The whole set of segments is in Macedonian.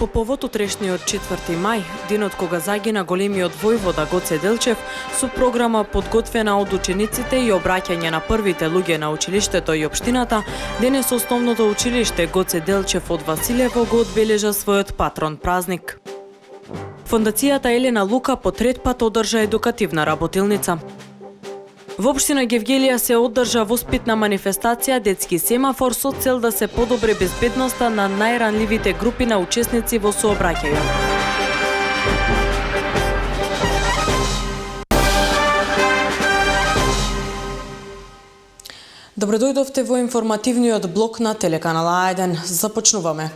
По повод утрешниот 4 мај, денот кога загина големиот војвода Гоце Делчев, со програма подготвена од учениците и обраќање на првите луѓе на училиштето и општината, денес основното училиште Гоце Делчев од Василево го одбележа својот патрон празник. Фондацијата Елена Лука по трет пат одржа едукативна работилница. Во општина Гевгелија се одржа воспитна манифестација детски семафор со цел да се подобри безбедноста на најранливите групи на учесници во сообраќајот. Добро дојдовте во информативниот блок на телеканал А1. Започнуваме.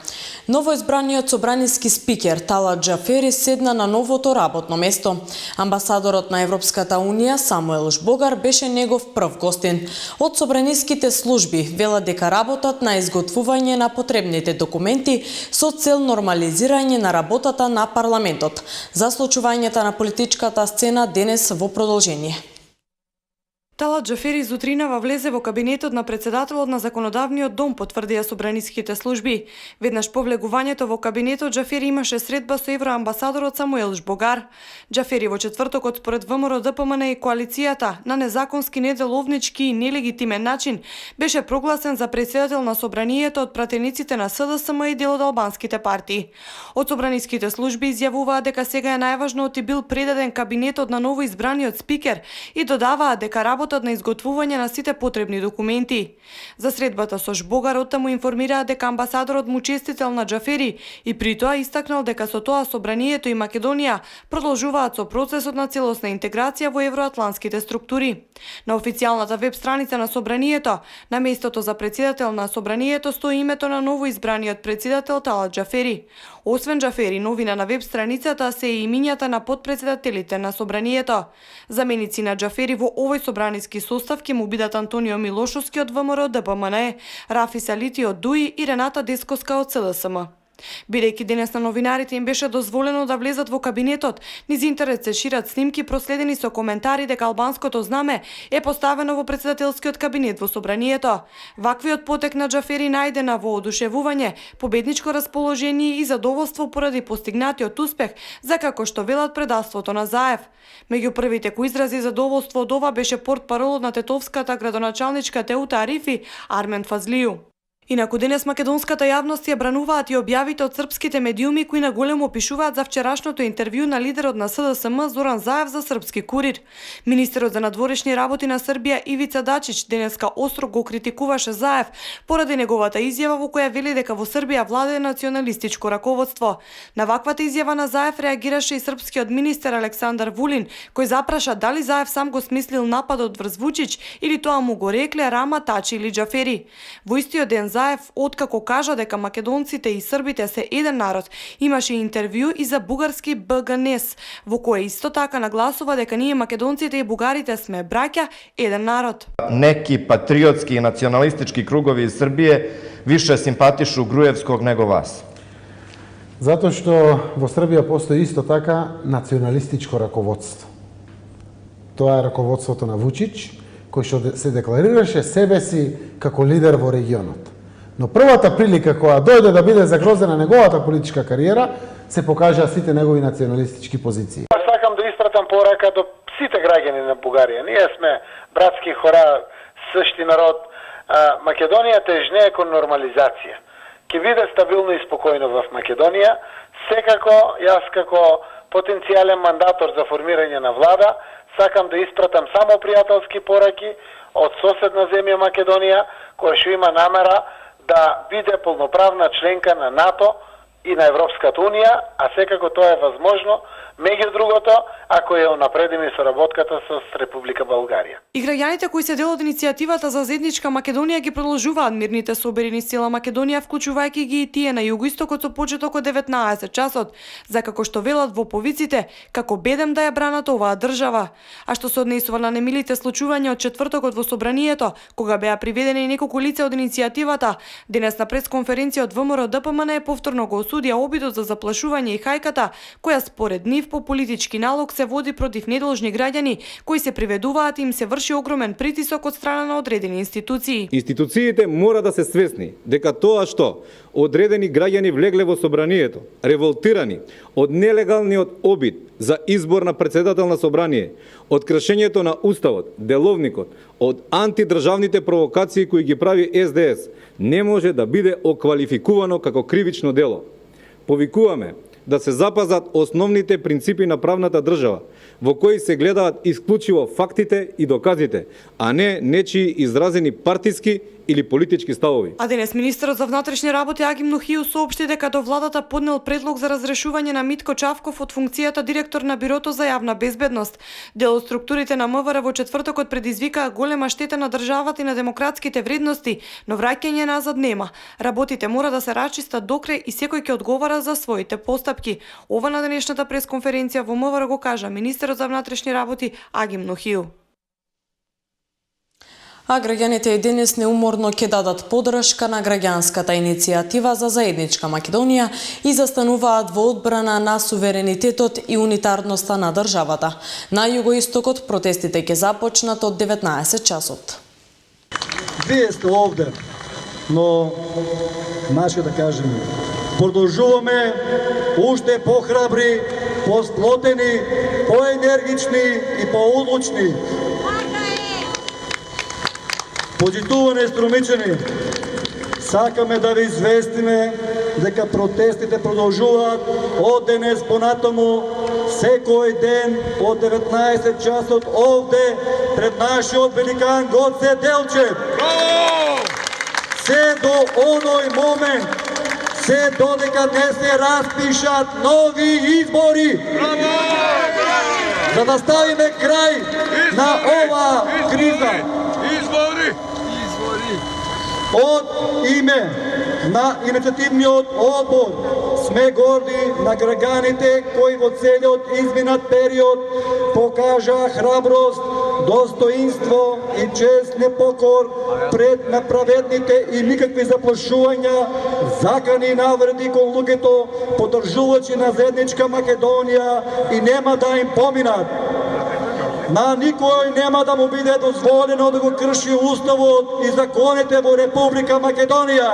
Новоизбраниот собраниски спикер Талат Џафери седна на новото работно место. Амбасадорот на Европската Унија Самуел Жбогар беше негов прв гостин. Од собраниските служби велат дека работат на изготвување на потребните документи со цел нормализирање на работата на парламентот. Заслучувањата на политичката сцена денес во продолжение. Талат Џафери зутринава влезе во кабинетот на председателот на Законодавниот дом, потврдија собраниските служби. Веднаш по влегувањето во кабинетот Џафери имаше средба со евроамбасадорот Самуел Жбогар. Џафери во четвртокот според ВМРО ДПМН и коалицијата на незаконски, неделовнички и нелегитимен начин беше прогласен за председател на собранието од пратениците на СДСМ и дел од албанските партии. Од собраниските служби изјавуваат дека сега е најважното и бил предаден кабинетот на новоизбраниот спикер и додаваат дека работат на изготвување на сите потребни документи. За средбата со Жбогар оттаму информираат дека амбасадорот му честител на Џафери и при тоа истакнал дека со тоа собранието и Македонија продолжуваат со процесот на целосна интеграција во евроатлантските структури. На официјалната веб страница на собранието, на местото за председател на собранието стои името на новоизбраниот председател Талат Џафери. Освен Џафери, новина на веб страницата се и имињата на подпредседателите на собранието. Заменици на Џафери во овој собраниски состав ќе му бидат Антонио Милошовски од ВМРО ДПМН, Рафи Салити од ДУИ и Рената Дескоска од СДСМ. Бидејќи денес на новинарите им беше дозволено да влезат во кабинетот, низ интернет се шират снимки проследени со коментари дека албанското знаме е поставено во председателскиот кабинет во собранието. Ваквиот потек на Џафери најдена во одушевување, победничко расположение и задоволство поради постигнатиот успех, за како што велат предавството на Заев. Меѓу првите кои изрази задоволство од ова беше портпаролот на тетовската градоначалничка Теута Арифи Армен Фазлију. Инаку денес македонската јавност ја брануваат и објавите од српските медиуми кои наголемо пишуваат за вчерашното интервју на лидерот на СДСМ Зоран Заев за Српски курир. Министерот за надворешни работи на Србија Ивица Дачич денеска остро го критикуваше Заев поради неговата изјава во која вели дека во Србија владее националистичко раководство. На ваквата изјава на Заев реагираше и српскиот министер Александар Вулин, кој запраша дали Заев сам го смислил нападот врз Вучич или тоа му го рекле Рама, Тачи или Џафери. Во истиот ден Заев, откако кажа дека македонците и србите се еден народ, имаше интервју и за бугарски БГНЕС, во кое исто така нагласува дека ние македонците и бугарите сме браќа, еден народ. Неки патриотски и националистички кругови из Србије више симпатишу Груевског него вас. Затоа што во Србија постои исто така националистичко раководство. Тоа е раководството на Вучич, кој што се декларираше себе си како лидер во регионот. Но првата прилика која дојде да биде загрозена неговата политичка кариера, се покажа сите негови националистички позиции. Сакам да испратам порака до сите граѓани на Бугарија. Ние сме братски хора, същи народ. Македонија тежнее кон нормализација. Ке биде стабилно и спокојно в Македонија. Секако, јас како потенцијален мандатор за формирање на влада, сакам да испратам само пријателски пораки од соседна земја Македонија, која што има намера да биде полноправна членка на НАТО и на Европската Унија, а секако тоа е возможно, меѓу другото, ако ја унапредиме соработката со Република Българија. И граѓаните кои се дел од иницијативата за заедничка Македонија ги продолжуваат мирните собери низ цела Македонија, вклучувајќи ги и тие на југоистокот со почеток од 19 часот, за како што велат во повиците, како бедем да ја бранат оваа држава. А што се однесува на немилите случувања од четвртокот во собранието, кога беа приведени неколку лица од иницијативата, денес на пресконференција од ВМРО ДПМН повторно го осудија обидот за заплашување и хајката, која според нив по политички налог се води против недолжни граѓани кои се приведуваат и им се врши огромен притисок од страна на одредени институции. Институциите мора да се свесни дека тоа што одредени граѓани влегле во собранието, револтирани од нелегалниот обид за избор на председател на собрание, од кршењето на уставот, деловникот, од антидржавните провокации кои ги прави СДС, не може да биде оквалификувано како кривично дело. Повикуваме да се запазат основните принципи на правната држава, во кои се гледаат исклучиво фактите и доказите, а не нечии изразени партиски или политички ставови. А денес министерот за внатрешни работи Агим Нухију соопшти дека до владата поднел предлог за разрешување на Митко Чавков од функцијата директор на Бирото за јавна безбедност. Дел од структурите на МВР во четвртокот предизвикаа голема штета на државата и на демократските вредности, но враќање назад нема. Работите мора да се расчистат докрај и секој ќе одговара за своите постапки. Ова на денешната пресконференција во МВР го кажа министерот за внатрешни работи Агим Нухију. А граѓаните и денес неуморно ќе дадат подршка на граѓанската иницијатива за заедничка Македонија и застануваат во одбрана на суверенитетот и унитарноста на државата. На југоистокот протестите ќе започнат од 19 часот. Вие сте овде, но наше да кажеме, продолжуваме уште похрабри, посплотени, поенергични и поодлучни. Почитувани струмичани, сакаме да ви известиме дека протестите продолжуваат од денес понатаму секој ден од 19 часот овде пред нашиот великан Гоце Делчев. Се до оној момент, се додека не се распишат нови избори. За да ставиме крај на ова криза. Од име на иницијативниот одбор сме горди на граѓаните кои во целиот изминат период покажаа храброст, достоинство и чест непокор пред направедните и никакви заплашувања, закани и навреди кон луѓето, поддржувачи на заедничка Македонија и нема да им поминат. На никој нема да му биде дозволено да го крши уставот и законите во Република Македонија.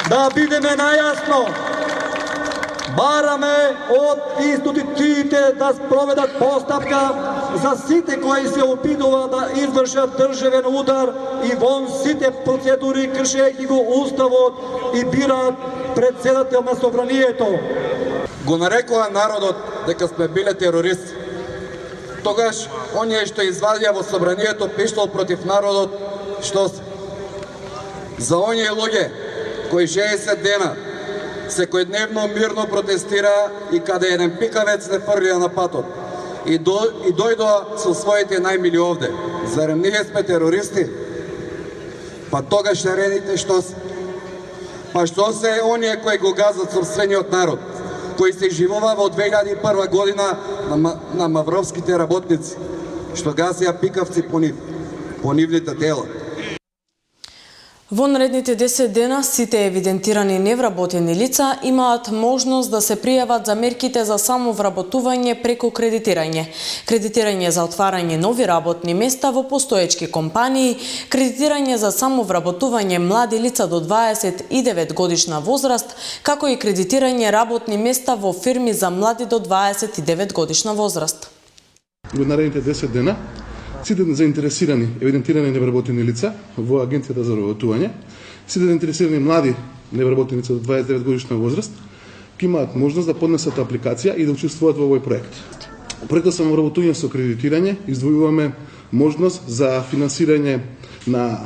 Да бидеме најасно, бараме од институциите да спроведат постапка за сите кои се опитува да извршат државен удар и вон сите процедури кршејќи го уставот и бираат председател на собранието. Го нарекува народот дека сме биле терористи. Тогаш, оние што извадија во собранието пиштал против народот, што за оние луѓе кои 60 дена секојдневно мирно протестира и каде еден пикавец не фрлија на патот и дојдоа со своите најмили овде. Зарем ние сме терористи? Па тогаш наредите што се? Па што се оние кои го газат собствениот народ, кои се живува во 2001 година на мавровските работници, што гасија пикавци по нивните тела. Во наредните 10 дена сите евидентирани невработени лица имаат можност да се пријават за мерките за самовработување преку кредитирање. Кредитирање за отварање нови работни места во постоечки компании, кредитирање за самовработување млади лица до 29 годишна возраст, како и кредитирање работни места во фирми за млади до 29 годишна возраст. Во наредните 10 дена сите заинтересирани евидентирани невработени лица во Агенцијата за вработување, сите заинтересирани млади невработени лица до 29 годишна возраст, ќе имаат можност да поднесат апликација и да учествуваат во овој проект. Проектот самовработување со кредитирање издвојуваме можност за финансирање на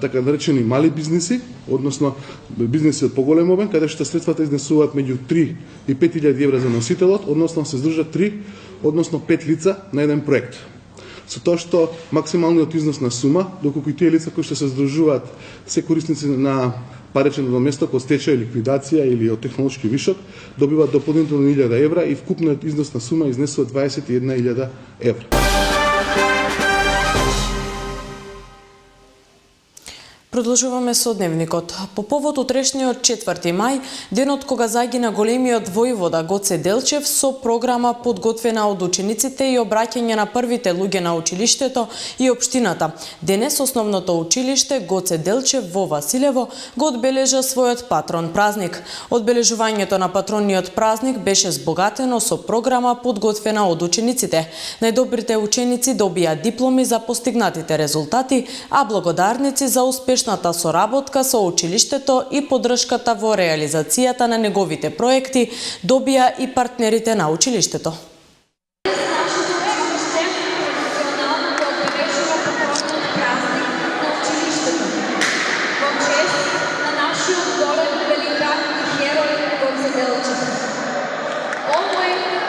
така наречени мали бизниси, односно бизниси од поголем обем, каде што средствата изнесуваат меѓу 3 и 5000 евра за носителот, односно се здружат 3, односно 5 лица на еден проект. Со тоа што максималниот износ на сума, доколку и тие лица кои што се здружуваат се корисници на паричен наместок од стечај, ликвидација или од технолошки вишок, добиваат дополнително 1000 евра и вкупниот износ на сума изнесува 21.000 евра. Продолжуваме со дневникот. По повод утрешниот 4 мај, денот кога загина големиот војвода Гоце Делчев, со програма подготвена од учениците и обраќање на првите луѓе на училиштето и општината. Денес основното училиште Гоце Делчев во Василево го одбележа својот патрон празник. Одбележувањето на патронниот празник беше збогатено со програма подготвена од учениците. Најдобрите ученици добија дипломи за постигнатите резултати, а благодарници за успешната соработка со училиштето и поддршката во реализацијата на неговите проекти добија и партнерите на училиштето.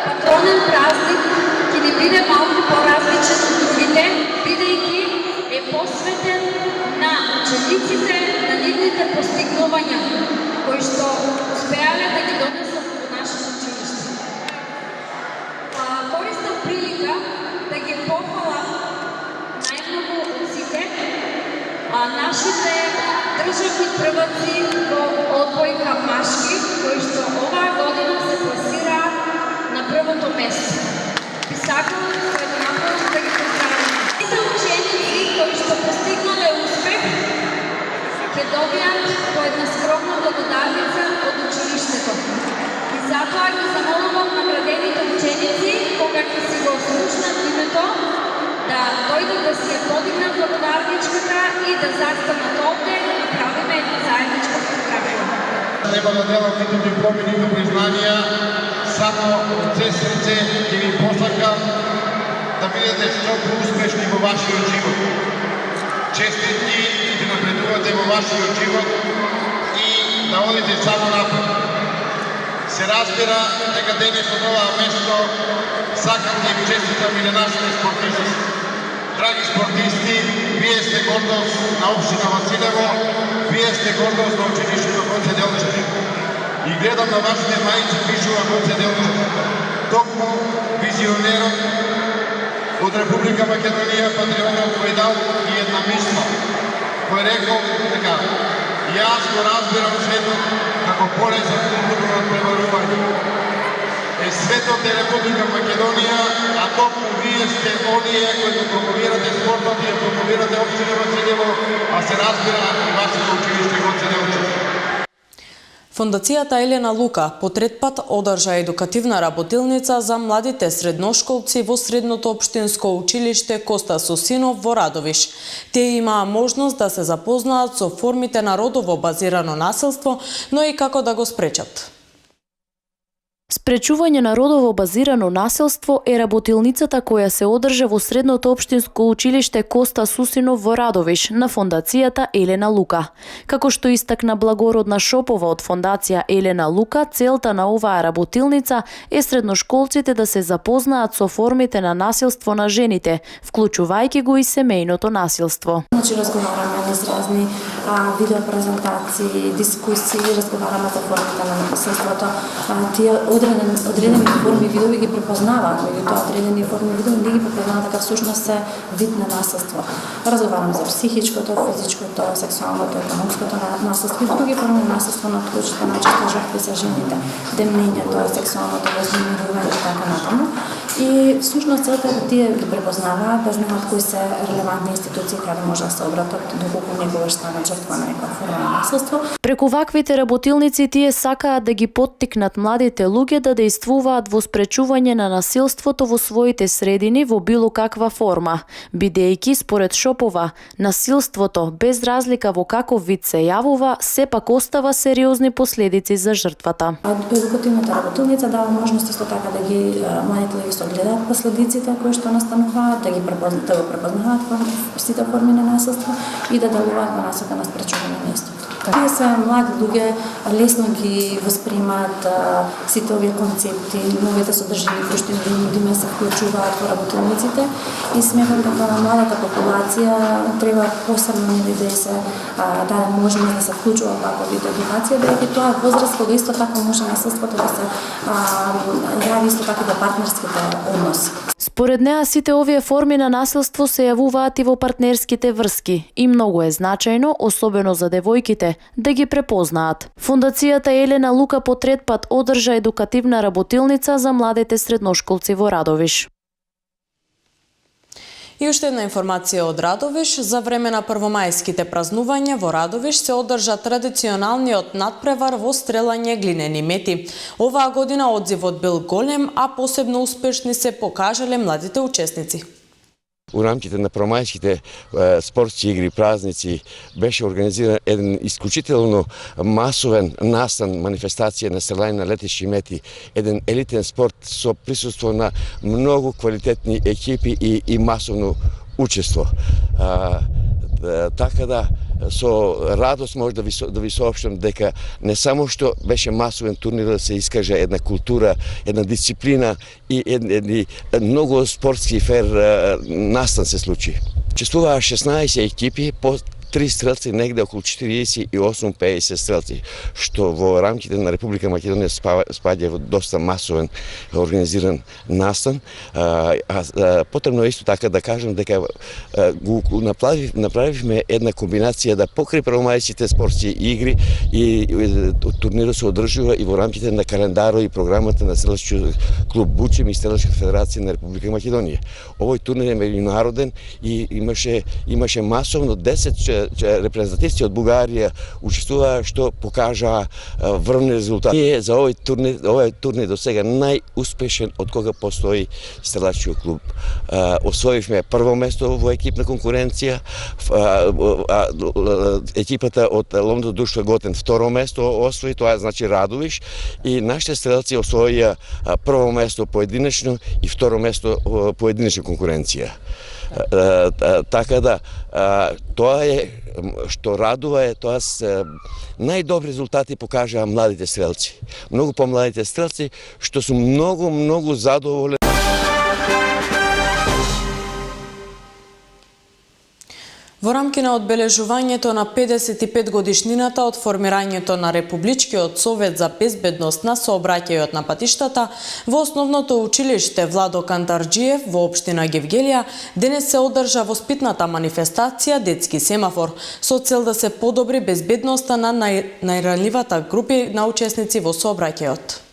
Патронен празник ќе ни биде малку поразличен од другите, бидејќи е посветен на учениците, на нивните постигнувања, кои што успеале да ги донесат во нашето училиште. Користам прилика да ги похвалам најмногу од сите нашите државни прваци во одбојка машки, кои што оваа година се пласираат на првото место. Би сакала поеднакво да ги поздравам. Сите ученици кои што постигнале успех ќе добијат по една скромна благодарница од училиштето. И затоа ги замолувам наградените ученици, кога ќе си го слушнат името, да дојдат да си ја подигнат благодарничката и да застанат овде и направиме една заедничка фотографија. Нема да делам ниту дипломи, ниту признанија, само од се срце ќе ви посакам да бидете што поуспешни во вашиот живот. Честитки и да напредувате во вашиот живот и да одите само напред. Се разбира дека денес од оваа место сакам да им честитам и на нашите спортисти. Драги спортисти, вие сте гордост на општина Василево, вие сте гордост на училиштето Гоце Делчев. И гледам на вашите мајци пишува Гоце Делчев. Токму визионерот од Република Македонија, патриотот кој дал и една мисла, кој рекол дека јас го разбирам светот како поле за културно преварување. Светот е Република Македонија, а токму вие сте оние кои го промовирате спортот и ја промовирате општина Василево, а се разбира и вашето училиште Гоце Делчев. Фондацијата Елена Лука по трет пат одржа едукативна работилница за младите средношколци во средното општинско училиште Коста Сусинов во Радовиш. Тие имаа можност да се запознаат со формите на родово базирано насилство, но и како да го спречат. Спречување на родово базирано насилство е работилницата која се одржа во средното општинско училиште Коста Сусинов во Радовиш на фондацијата Елена Лука. Како што истакна Благородна Шопова од фондација Елена Лука, целта на оваа работилница е средношколците да се запознаат со формите на насилство на жените, вклучувајќи го и семејното насилство. Разговараме низ разни видеопрезентации, дискусии, разговараме за формите на насилството. Тие одредени форми видови ги препознаваат, меѓутоа одредени форми видови не ги препознаваат дека всушност се вид на насилство. Разговараме за психичкото, физичкото, сексуалното, економското насилство и други форми на насилство, на кои што најчесто жртви се жените, демнењето, сексуалното вознемирување и така натаму. И всушност целта е да тие ги препознаваат, да знаат кои се релевантни институции каде може да се обратат доколку некогаш станат жртва на некоја форма на насилство. Преку ваквите работилници тие сакаат да ги поттикнат младите луѓе да действуваат во спречување на насилството во своите средини во било каква форма, бидејќи според Шопова, насилството без разлика во каков вид се јавува, сепак остава сериозни последици за жртвата. Едукативната работилница дава можност исто така да ги младите луѓе се огледаат последиците кои што настануваат, да го препознаваат сите форми на насилство и да делуваат во насока на спречување на истото. Тие се млади луѓе, лесно ги воспримаат сите овие концепти, новите содржини кои што им се вклучуваат во работилниците и сметам дека младата популација треба посебно да се даде можност да се вклучува во ваква вид едукација, бидејќи тоа е возраст кога исто така може насилството да се јави исто така до партнерските односи. Според неа, сите овие форми на насилство се јавуваат и во партнерските врски и многу е значајно, особено за девојките, да ги препознаат. Фондацијата Елена Лука по трет пат одржа едукативна работилница за младите средношколци во Радовиш. И уште една информација од Радовиш. За време на првомајските празнувања во Радовиш се одржа традиционалниот надпревар во стрелање глинени мети. Оваа година одзивот бил голем, а посебно успешни се покажале младите учесници. У рамките на промајските спортски игри, празници, беше организиран еден исклучително масовен настан, манифестација на стрелање на летешки мети, еден елитен спорт со присуство на многу квалитетни екипи и масовно учество. Така да, со радост може да ви соопштам дека не само што беше масовен турнир да се искаже една култура, една дисциплина и едни многу спортски фер настан се случи. Учествуваа 16 екипи по 3 стрелци, негде околу 48-50 стрелци, што во рамките на Република Македонија спаѓа во доста масовен организиран настан. Потребно исто така да кажам дека направивме една комбинација да покрај првомајските спортски игри и турнирот се одржува и во рамките на календарот и програмата на стрелачки клуб Бучем и Стрелачка федерација на Република Македонија. Овој турнир е меѓународен и имаше масовно 10 репрезентативци од Бугарија учествуваа, што покажаа врвни резултати. Ние за овој турнир до сега најуспешен од кога постои стрелачки клуб. Освоивме прво место во екипна конкуренција, екипата од Ломдо Душтва Готен второ место освои, тоа значи Радовиш, и нашите стрелци освоија прво место поединечно и второ место поединечна конкуренција. Така да, тоа е што радува е, тоа се најдобри резултати покажаа младите стрелци. Многу помладите стрелци што су многу задоволени. Во рамки на одбележувањето на 55 годишнината од формирањето на Републичкиот совет за безбедност на сообраќајот на патиштата, во основното училиште Владо Кантарџиев во општина Гевгелија денес се одржа воспитната манифестација Детски семафор со цел да се подобри безбедноста на најранливата групи на учесници во сообраќајот.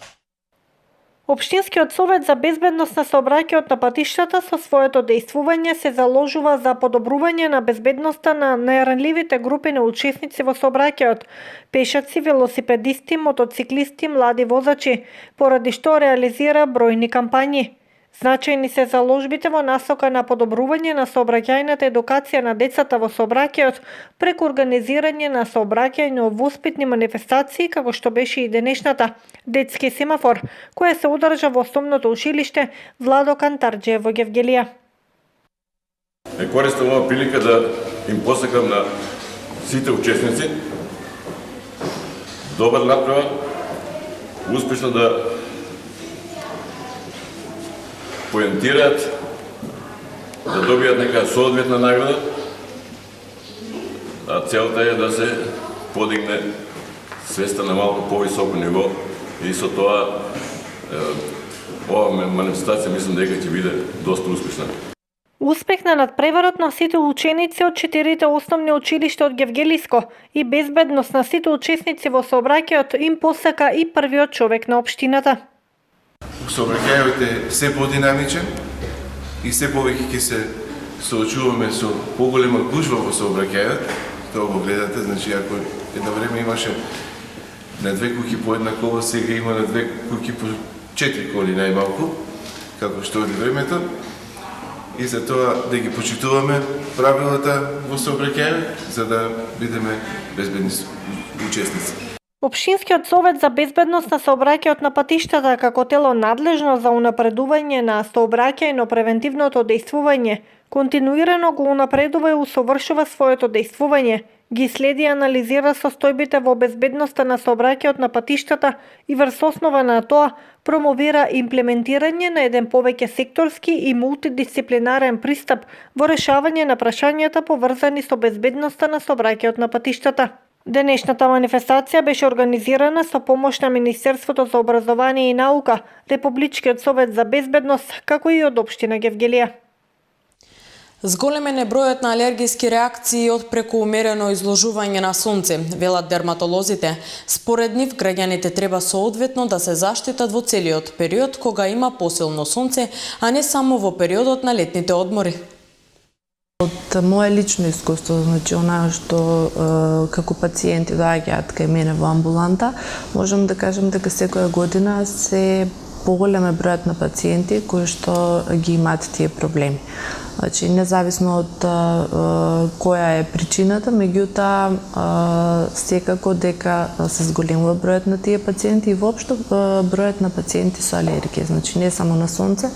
Општинскиот совет за безбедност на сообраќајот на патиштата со своето дејствување се заложува за подобрување на безбедноста на најранливите групи на учесници во сообраќајот: пешаци, велосипедисти, мотоциклисти, млади возачи, поради што реализира бројни кампањи. Значајни се заложбите во насока на подобрување на сообраќајната едукација на децата во сообраќајот преку организирање на сообраќајно-воспитни манифестации, како што беше и денешната Детски семафор, која се одржа во основното училиште Владо Кантарџиев во Гевгелија. Користам оваа прилика да им посакам на сите учесници добар надпревар, успешно да поентираат, да добијат нека соодветна награда, а целта е да се подигне свеста на малку повисоко ниво и со тоа оваа манифестација мислам дека ќе биде доста успешна. Успех на надпреварот на сите ученици од 4 основни училишта од Гевгелиско и безбедност на сите учесници во сообраќајот им посака и првиот човек на општината. Сообраќајот е се подинамичен и се повеќе ќе се соочуваме со поголема гужва во сообраќајот. Тоа го гледате, значи ако едно време имаше на 2 куќи по една кола, сега има на 2 куќи по 4 коли најмалку, како што оди времето. И за тоа да ги почитуваме правилата во сообраќајот, за да бидеме безбедни учесници. Општинскиот совет за безбедност на сообраќајот на патиштата како тело надлежно за унапредување на сообраќајно-превентивното дејствување, континуирано го унапредува и усовршува своето дејствување, ги следи и анализира состојбите во безбедноста на сообраќајот на патиштата и врз основа на тоа промовира имплементирање на еден повеќе секторски и мултидисциплинарен пристап во решавање на прашањата поврзани со безбедноста на сообраќајот на патиштата. Денешната манифестација беше организирана со помош на Министерството за образование и наука, Републичкиот совет за безбедност, како и од општина Гевгелија. Зголемен е бројот на алергиски реакции од преку умерено изложување на сонце, велат дерматолозите. Според нив, граѓаните треба соодветно да се заштитат во целиот период кога има посилно сонце, а не само во периодот на летните одмори. Од мое лично искуство, значи она што како пациенти доаѓаат кај мене во амбуланта, можам да кажам дека секоја година се поголем е бројот на пациенти кои што ги имаат тие проблеми. Значи, независно од која е причината, меѓутоа секако дека се зголемува бројот на тие пациенти и воопшто бројот на пациенти со алергија. Значи, не само на сонце,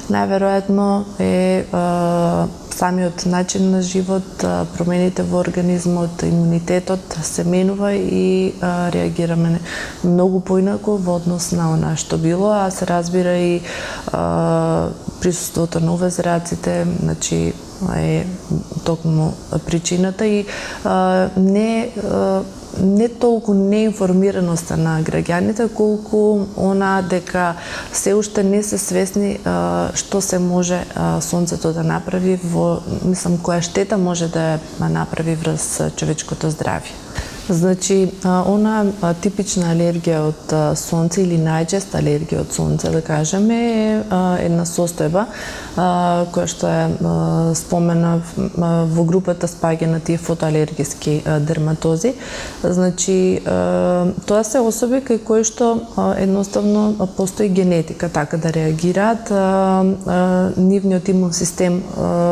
најверојатно е самиот начин на живот, промените во организмот, имунитетот се менува и реагираме многу поинаку во однос на она што било, а се разбира и присуството на УВ-зраците, значи е токму причината и не толку неинформираноста на граѓаните, колку она дека се уште не се свесни што се може сонцето да направи која штета може да ја направи врз човечкото здравје. Значи, она типична алергија од сонце или најчеста алергија од сонце, да кажеме, е една состојба која што е спомена во групата спаѓа на тие фотоалергиски дерматози. Значи, тоа се особи кај кои што едноставно постои генетика така да реагираат. Нивниот имун систем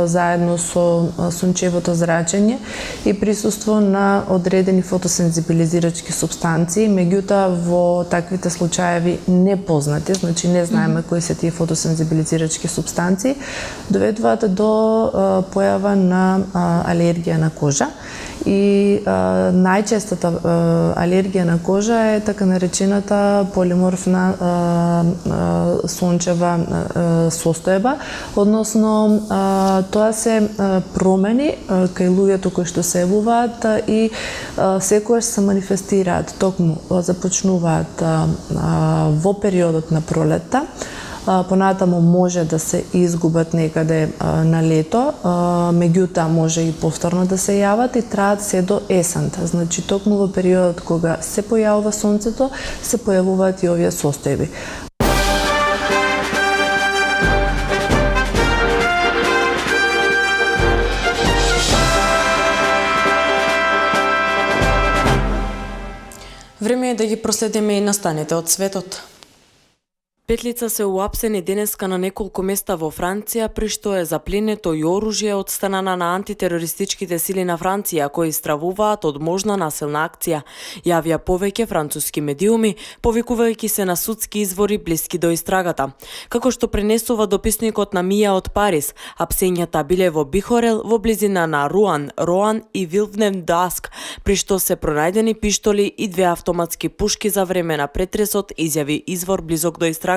заедно со сончевото зрачење и присуство на одредени фотосензибилизирачки субстанции, меѓутоа во таквите случаеви непознати, значи не знаеме кои се тие фотосензибилизирачки субстанции, доведуваат до појава на алергија на кожа. И најчестата алергија на кожа е така наречената полиморфна сончева состојба, односно тоа се промени кај луѓето кои што се јавуваат и секогаш се манифестираат, токму започнуваат во периодот на пролетта, понатаму може да се изгубат некаде на лето, меѓутоа може и повторно да се јават и траат се до есента. Значи, токму во периодот кога се појавува сонцето, се појавуваат и овие состојби. Време е да ги проследиме и настаните од светот. Петлица се уапсени денеска на неколку места во Франција, при што е запленето и оружје од страна на антитерористичките сили на Франција, кои стравуваат од можна насилна акција, јавија повеќе француски медиуми, повикувајќи се на судски извори блиски до истрагата. Како што пренесува дописникот на Мија од Париз, апсењата биле во Бихорел, во близина на Руан, Роан и Вилвнен Даск, при што се пронајдени пиштоли и 2 автоматски пушки за време на претресот, изјави извор близок до истрагата.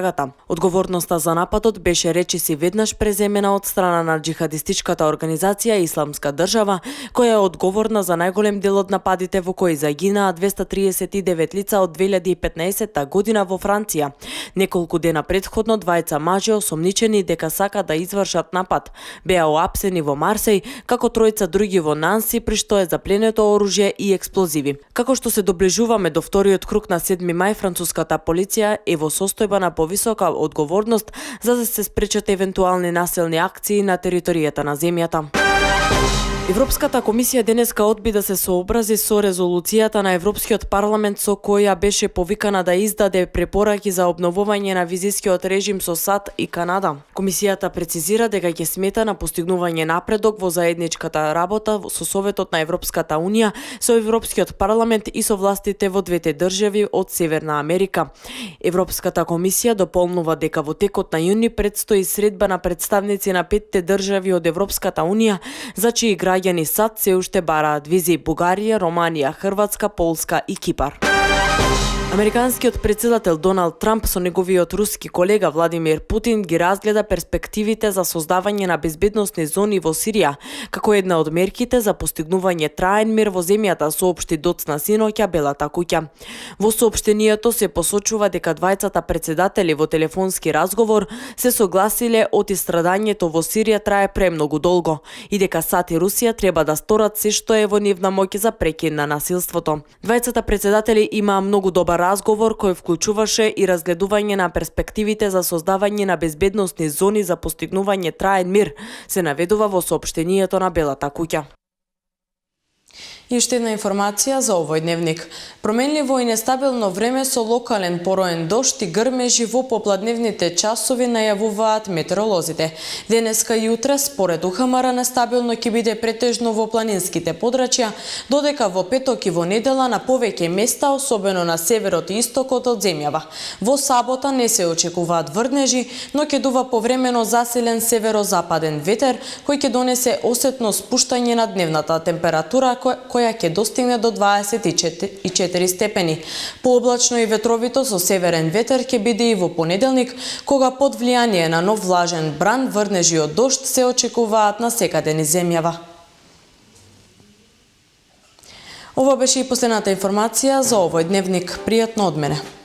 Одговорноста за нападот беше речиси веднаш преземена од страна на џихадистичката организација Исламска држава, која е одговорна за најголем дел од нападите во кои загинаа 239 лица од 2015 година во Франција. Неколку дена предходно двајца мажи осомничени дека сака да извршат напад беа уапсени во Марсеј, како тројца други во Нанси, при што е запленето оружје и експлозиви. Како што се доближуваме до вториот круг на 7 мај, француската полиција е во состојба на повисока одговорност за да се спречат евентуални насилни акции на територијата на земјата. Европската комисија денеска одби да се сообрази со резолуцијата на Европскиот парламент со која беше повикана да издаде препораки за обновување на визискиот режим со САД и Канада. Комисијата прецизира дека ќе смета на постигнување напредок во заедничката работа со Советот на Европската Унија, со Европскиот парламент и со властите во двете држави од Северна Америка. Европската комисија дополнува дека во текот на јуни предстои средба на представници на 5 држави од Европската Унија, за чии граѓани САД се уште бараат визи: Бугарија, Романија, Хрватска, Полска и Кипар. Американскиот председател Доналд Трамп со неговиот руски колега Владимир Путин ги разгледа перспективите за создавање на безбедносни зони во Сирија, како една од мерките за постигнување траен мир во земјата, соопшти доцна синоќа Белата куќа. Во соопштенијето се посочува дека двајцата председатели во телефонски разговор се согласиле од истрадањето во Сирија трае премногу долго и дека САД и Русија треба да сторат се што е во нивна моќ за прекин на насилството. Двајцата председатели имаа многу добар разговор кој вклучуваше и разгледување на перспективите за создавање на безбедносни зони за постигнување траен мир, се наведува во соопштенијето на Белата куќа. И уште една информација за овој дневник. Променливо и нестабилно време со локален пороен дожд и грмежи во попладневните часови најавуваат метеоролозите. Денеска и утре според УХМР нестабилно ќе биде претежно во планинските подрачја, додека во петок и во недела на повеќе места, особено на северот и истокот од земјава. Во сабота не се очекуваат врнежи, но ќе дува повремено засилен северозападен ветер кој ќе донесе осетно спуштање на дневната температура која ќе достигне до 24 степени. Пооблачно и ветровито со северен ветер ќе биде и во понеделник, кога под влијание на нов влажен бран врнежи од дожд се очекуваат на секаде низ земјава. Ова беше и последната информација за овој дневник. Пријатно од мене.